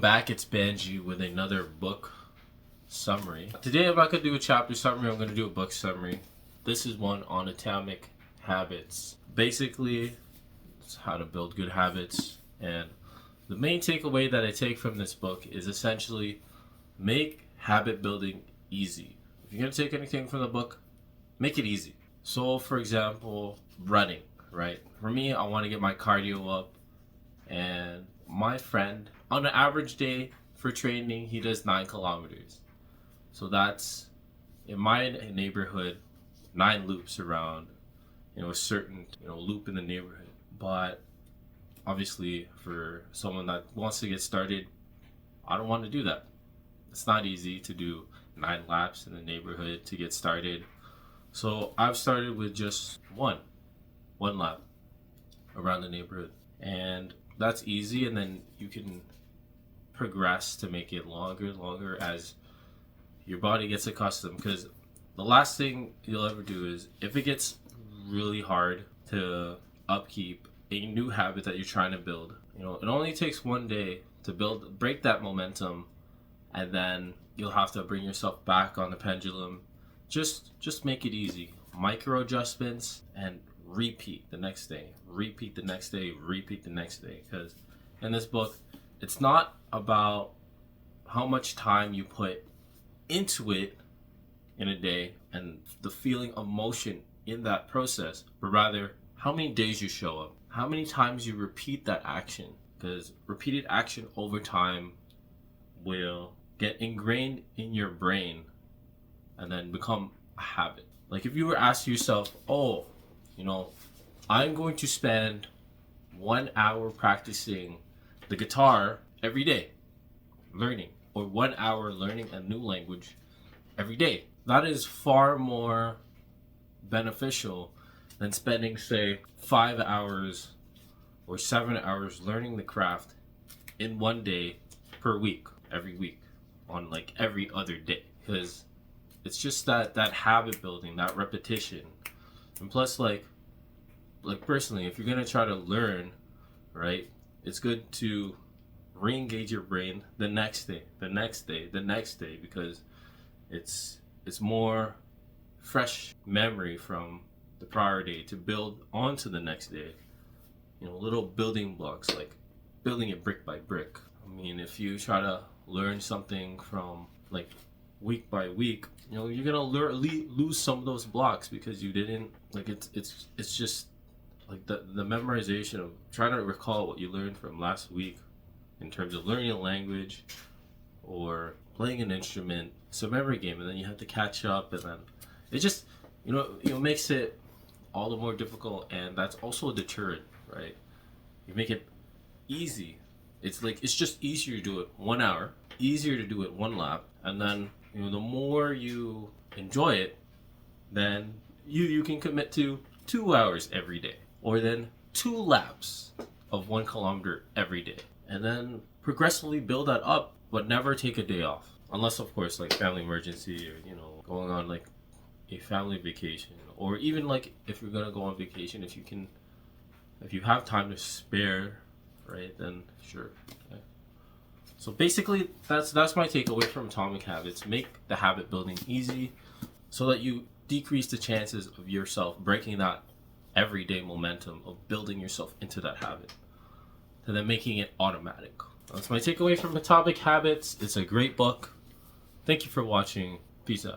back, it's Banji with another book summary. Today I'm not going to do a chapter summary, I'm going to do a book summary. This is one on atomic habits. Basically, it's how to build good habits, and the main takeaway that I take from this book is essentially make habit building easy. If you're going to take anything from the book, make it easy. So for example, running, right? For me, I want to get my cardio up, and my friend, on an average day for training, he does 9 kilometers. So that's, in my neighborhood, 9 loops around, a certain, loop in the neighborhood. But obviously, for someone that wants to get started, I don't want to do that. It's not easy to do 9 laps in the neighborhood to get started. So I've started with just one lap around the neighborhood. And that's easy, and then you can progress to make it longer as your body gets accustomed. Because the last thing you'll ever do is, if it gets really hard to upkeep a new habit that you're trying to build, it only takes one day to break that momentum, and then you'll have to bring yourself back on the pendulum. Just make it easy. Micro adjustments, and repeat the next day, repeat the next day, repeat the next day. Because in this book, it's not about how much time you put into it in a day and the feeling of motion in that process, but rather how many days you show up, how many times you repeat that action. Because repeated action over time will get ingrained in your brain and then become a habit. Like if you were asked yourself, I'm going to spend 1 hour practicing the guitar every day, learning, or 1 hour learning a new language every day. That is far more beneficial than spending, say, 5 hours or 7 hours learning the craft in one day per week, every week, on like every other day. Because it's just that habit building, that repetition. And plus, like personally, if you're gonna try to learn, right, it's good to re-engage your brain the next day, because it's more fresh memory from the prior day to build onto the next day. Little building blocks, like building it brick by brick. I mean, if you try to learn something from like week by week, you're gonna lose some of those blocks because you didn't, like, it's just like the memorization of trying to recall what you learned from last week in terms of learning a language or playing an instrument. It's a memory game, and then you have to catch up, and then it just makes it all the more difficult. And that's also a deterrent, right? You make it easy. It's just easier to do it 1 hour, easier to do it 1 lap, and then the more you enjoy it, then you can commit to 2 hours every day, or then 2 laps of 1 kilometer every day, and then progressively build that up, but never take a day off, unless of course like family emergency, or going on like a family vacation, or even like if you're gonna go on vacation, if you have time to spare, right, then sure. Okay. So basically, that's my takeaway from Atomic Habits. Make the habit building easy so that you decrease the chances of yourself breaking that everyday momentum of building yourself into that habit, and then making it automatic. That's my takeaway from Atomic Habits. It's a great book. Thank you for watching. Peace out.